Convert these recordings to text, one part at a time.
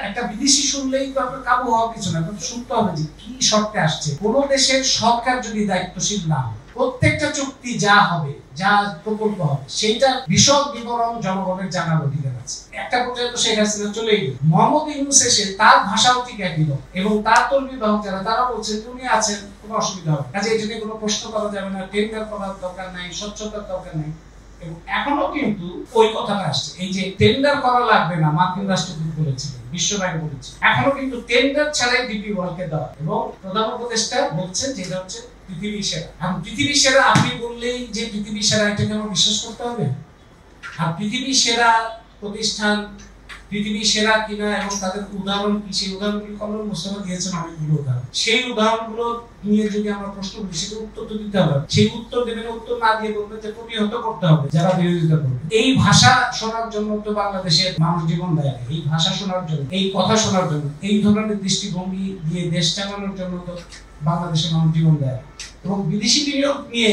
একটা বিদেশি শুনলেই তো আপনার কাবু হওয়ার কিছু না, কিন্তু শুনতে হবে যে কি শর্তে আসছে। কোন দেশের সরকার যদি দায়িত্বশীল না হয়, প্রত্যেকটা চুক্তি যা হবে, যা প্রকল্প হবে, সেইটা বিশদ বিবরণ জনগণের জানার অধিকার আছে। একটা পর্যায়ে তো শেখ হাসিনা চলেই গেল, মোহাম্মদ ইউনূস এসে তার ভাষাও ঠিক একই রকম, এবং তার তর্মী বাহক যারা তারা বলছে উনি আছেন, কোনো অসুবিধা হবে কাজে এই জন্য কোনো প্রশ্ন করা যাবে না, টেন্ডার করার দরকার নাই, স্বচ্ছতার দরকার নাই। এবং এখনো কিন্তু ওই কথাটা আসছে, এই যে টেন্ডার করা লাগবে না, মার্কিন রাষ্ট্রদূত বলেছিলেন, বিশ্ব ব্যাংক বলেছে, এখনো কিন্তু টেন্ডার ছাড়াই ডিপি ওয়ার্ল্ডকে দেওয়া, এবং প্রধান উপদেষ্টা বলছেন যে এটা হচ্ছে পৃথিবীর সেরা। আর পৃথিবীর সেরা আপনি বললেই যে পৃথিবীর সেরা এটাকে আমার বিশ্বাস করতে হবে? আর পৃথিবীর সেরা প্রতিষ্ঠান পৃথিবীর সেরা কিনা এবং তাদের উদাহরণ কি, সেই উদাহরণগুলো কমল মোস্তফা দিয়েছেন অনেকগুলো উদাহরণ। সেই উদাহরণগুলো নিয়ে যদি আমরা প্রশ্ন করি, সেটা উত্তর তো দিতে হবে। সেই উত্তর দেবেন, উত্তর না দিয়ে বলবে যে প্রতিহত করতে হবে যারা বিরোধিতা করবে। এই ভাষা শোনার জন্য তো বাংলাদেশের মানুষ জীবন দেয়, এই ভাষা শোনার জন্য, এই কথা শোনার জন্য, এই ধরনের দৃষ্টিভঙ্গি দিয়ে দেশ চালানোর জন্য তো বাংলাদেশের মানুষ জীবন দেয়। এবং বিদেশি বিনিয়োগ নিয়ে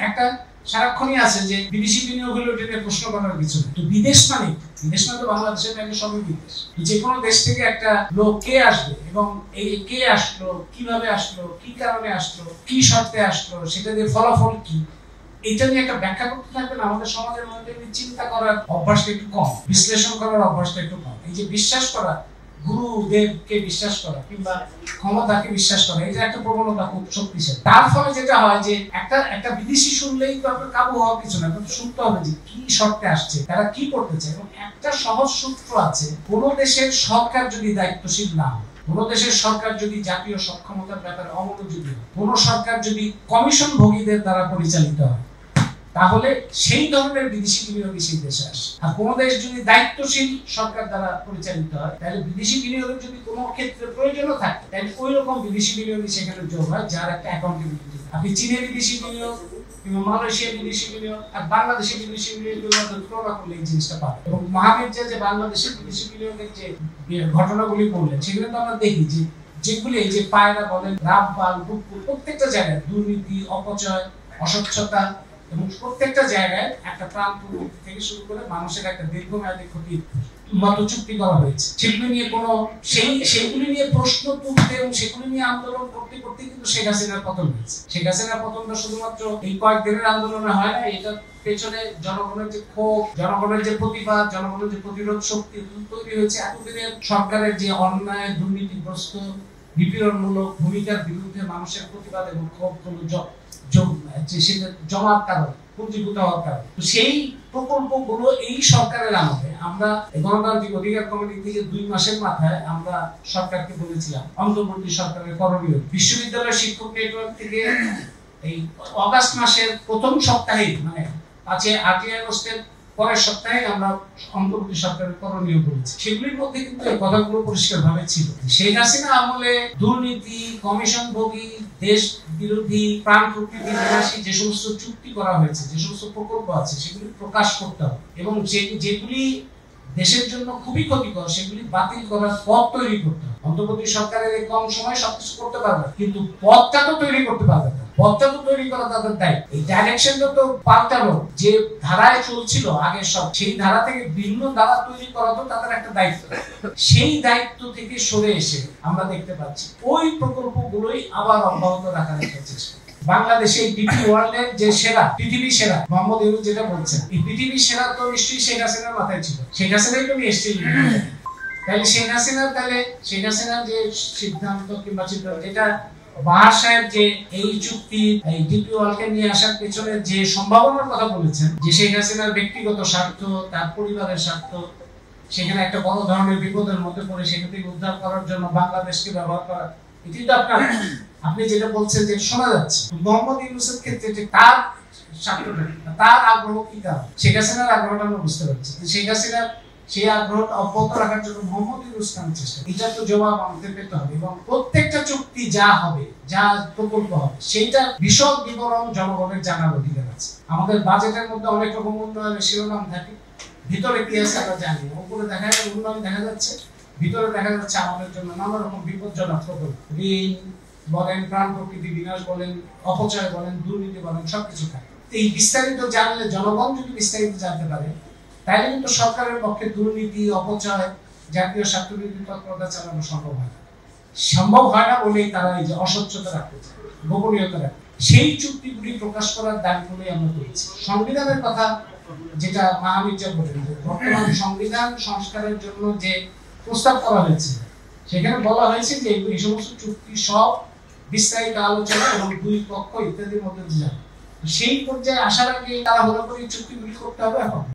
একটা সারাক্ষণই আছে যে বিদেশি বিনিয়োগ হলে ওটা নিয়ে প্রশ্ন করার কিছু নেই। তো বিদেশ মানে তো বাংলাদেশের ব্যাংকে সবই বিদেশ। যে কোনো দেশ থেকে একটা লোক কে আসবে এবং এই কে আসলো, কিভাবে আসলো, কি কারণে আসলো, কি শর্তে আসলো, সেটা দিয়ে ফলাফল কি, এটা নিয়ে একটা ব্যাখ্যা করতে থাকবেন। আমাদের সমাজের মধ্যে চিন্তা করার অভ্যাসটা একটু কম, বিশ্লেষণ করার অভ্যাসটা একটু কম। এই যে বিশ্বাস করা, গুরুদেবকে বিশ্বাস করা কিংবা ক্ষমতাকে বিশ্বাস করা, এটা একটা প্রবণতা খুব শক্তিশালী। তার ফলে যেটা হয় যে একটা বিদেশি শুনলেই তো আপনার কাবু হওয়ার কিছু না, কিন্তু শুনতে হবে যে কি শর্তে আসছে, তারা কি করতে চায়। এবং একটা সহজ সূত্র আছে, কোন দেশের সরকার যদি দায়িত্বশীল না হয়, কোন দেশের সরকার যদি জাতীয় সক্ষমতার ব্যাপারে অমনোযোগী হয়, কোন সরকার যদি কমিশন ভোগীদের দ্বারা পরিচালিত হয়, তাহলে সেই ধরনের বিদেশি বিনিয়োগই সেই দেশে আসে। আর কোন দেশ যদি দায়িত্বশীল সরকার দ্বারা পরিচালিত হয়, তাহলে বিদেশি বিনিয়োগের যদি কোনো ক্ষেত্রে প্রয়োজনও থাকে, তাহলে ওই রকম বিদেশি বিনিয়োগই সেখানে যোগ হয়, যার একটা অ্যাকাউন্টেবিলিটি। আপনি চীনের বিদেশি বিনিয়োগ কিংবা মালয়েশিয়ার বিদেশি বিনিয়োগ আর বাংলাদেশের বিদেশি বিনিয়োগের মধ্যে তুলনা করলে এই জিনিসটা পাবে। এবং মহাবীর যে বাংলাদেশের বিদেশি বিনিয়োগের যে ঘটনাগুলি বললেন, সেগুলো তো আমরা দেখি যে যেগুলি এই যে পায়রা বলেন, রামপাল, রূপপুর, প্রত্যেকটা জায়গায় দুর্নীতি, অপচয়, অস্বচ্ছতা, এবং প্রত্যেকটা জায়গায় একটা প্রাণ প্রবৃত্তি থেকে শুরু করে মানুষের একটা দীর্ঘমেয়াদী ক্ষতির মতো চুক্তি করা হয়েছে। সেগুলি নিয়ে কোনো সেগুলি নিয়ে প্রশ্ন তুলতে এবং সেগুলি নিয়ে আন্দোলন করতে করতে কিন্তু শেখ হাসিনার পতন হয়েছে। শেখ হাসিনার পতনটা শুধুমাত্র এই কয়েকদিনের আন্দোলনে হয় না, এটা পেছনে জনগণের যে ক্ষোভ, জনগণের যে প্রতিবাদ, জনগণের যে প্রতিরোধ শক্তি তৈরি হয়েছে এতদিনের সরকারের যে অন্যায়, দুর্নীতিগ্রস্ত, নিপীড়নমূলক ভূমিকার বিরুদ্ধে মানুষের প্রতিবাদ এবং ক্ষোভগুলো জমার কারণ, পুঞ্জীভূত হওয়ার কারণ। তো সেই প্রকল্পগুলো এই সরকারের আমলে আমরা গণতান্ত্রিক অধিকার কমিটি থেকে 2 মাসের মাথায় আমরা সরকারকে বলেছিলাম অন্তর্বর্তী সরকারের করণীয়। বিশ্ববিদ্যালয় শিক্ষক নেটওয়ার্ক থেকে এই অগাস্ট মাসের প্রথম সপ্তাহে, মানে 8ই আগস্টের পরের সপ্তাহে আমরা অন্তর্বর্তী সরকারের করণীয় বলেছি। সেগুলির মধ্যে কিন্তু এই কথাগুলো পরিষ্কারভাবে ছিল। শেখ হাসিনা আমলে দুর্নীতি, কমিশন ভোগী, দেশ বিরোধী, প্রাণ প্রকৃতি বিনাশী যে সমস্ত চুক্তি করা হয়েছে, যে সমস্ত প্রকল্প আছে, সেগুলি প্রকাশ করতে হবে এবং যেগুলি দেশের জন্য খুবই ক্ষতিকর সেগুলি বাতিল করার পথ তৈরি করতে হবে। অন্তর্বর্তী সরকারের এই কম সময়ে সবকিছু করতে পারবে, কিন্তু পথটা তো তৈরি করতে পারবে না। পথটা তো তৈরি করা তাদের দায়িত্ব। এই ডাইরেকশনটা তো পাল্টানো, যে ধারায় চলছিল আগে সব, সেই ধারা থেকে ভিন্ন ধারা তৈরি করা তো তাদের একটা দায়িত্ব। সেই দায়িত্ব থেকে সরে এসে আমরা দেখতে পাচ্ছি ওই প্রকল্পগুলোই আবার অব্যাহত রাখার একটা চেষ্টা। বাংলাদেশে ডিপি ওয়ার্ল্ডের যে সেরা, পৃথিবীর সেরা, মোহাম্মদ ইউনূস যেটা বলছেন, এই পৃথিবীর সেরা তো নিশ্চয়ই শেখ হাসিনার মাথায় ছিল। শেখ হাসিনাই তো নিয়ে এসেছিল। তাহলে শেখ হাসিনার যে সিদ্ধান্ত কিংবা সিদ্ধান্ত, যেটা বাহার সাহেব যে এই চুক্তি, এই ডিপি ওয়ার্ল্ডকে নিয়ে আসার পেছনে যে সম্ভাবনার কথা বলেছেন, যে শেখ হাসিনার ব্যক্তিগত স্বার্থ, তার পরিবারের স্বার্থ, সেখানে একটা বড় ধরনের বিপদের মধ্যে পড়ে সেখান থেকে উদ্ধার করার জন্য বাংলাদেশকে ব্যবহার করা, এটি তো আপনি যেটা বলছেন যে শোনা যাচ্ছে। মোহাম্মদ ইউনূসের ক্ষেত্রে তার স্বার্থটা, তার আগ্রহ কি কারণ, শেখ হাসিনার আগ্রহটা আমরা বুঝতে পারছি। শেখ হাসিনার সেই আগ্রহটা অব্যাহত রাখার জন্য মোহাম্মদ ইউনূস খান চেষ্টা, এটা তো জবাব আমাদের পেতে হবে। এবং প্রত্যেকটা চুক্তি যা হবে, যা প্রকল্প হবে, সেইটা বিশদ বিবরণ জনগণের জানার অধিকার আছে। আমাদের বাজেটের মধ্যে অনেক রকম উন্নয়নের শিরোনাম থাকে, ভিতরে কি আছে আমরা জানি। উপরে দেখা যায় উন্নয়ন দেখা যাচ্ছে, ভিতরে দেখা যাচ্ছে আমাদের জন্য নানা রকম বিপজ্জনক প্রকল্প, ঋণ বলেন, প্রাণ প্রকৃতি বিনাশ বলেন, অপচয় বলেন, দুর্নীতি বলেন, সবকিছু থাকে। এই বিস্তারিত জানলে, জনগণ যদি বিস্তারিত জানতে পারে, তাহলে কিন্তু সরকারের পক্ষে দুর্নীতি, অপচয় জাতীয় স্বার্থবিরোধী তৎপরতা চালানো সম্ভব হয় না বলেই তারা এই যে অস্বচ্ছতা রাখতে চায়, গোপনীয়তা রাখতে। সেই চুক্তিগুলি প্রকাশ করার দাবিগুলোই আমরা করেছি। সংবিধানের কথা যেটা মাহমির্জা বলেন, বর্তমান সংবিধান সংস্কারের জন্য যে প্রস্তাব করা হয়েছে সেখানে বলা হয়েছে যে এই সমস্ত চুক্তি সব বিস্তারিত আলোচনা এবং দুই পক্ষ ইত্যাদির মধ্যে যাবে। সেই পর্যায়ে আসার আগে তারা হলো করে চুক্তিগুলি করতে হবে। এখন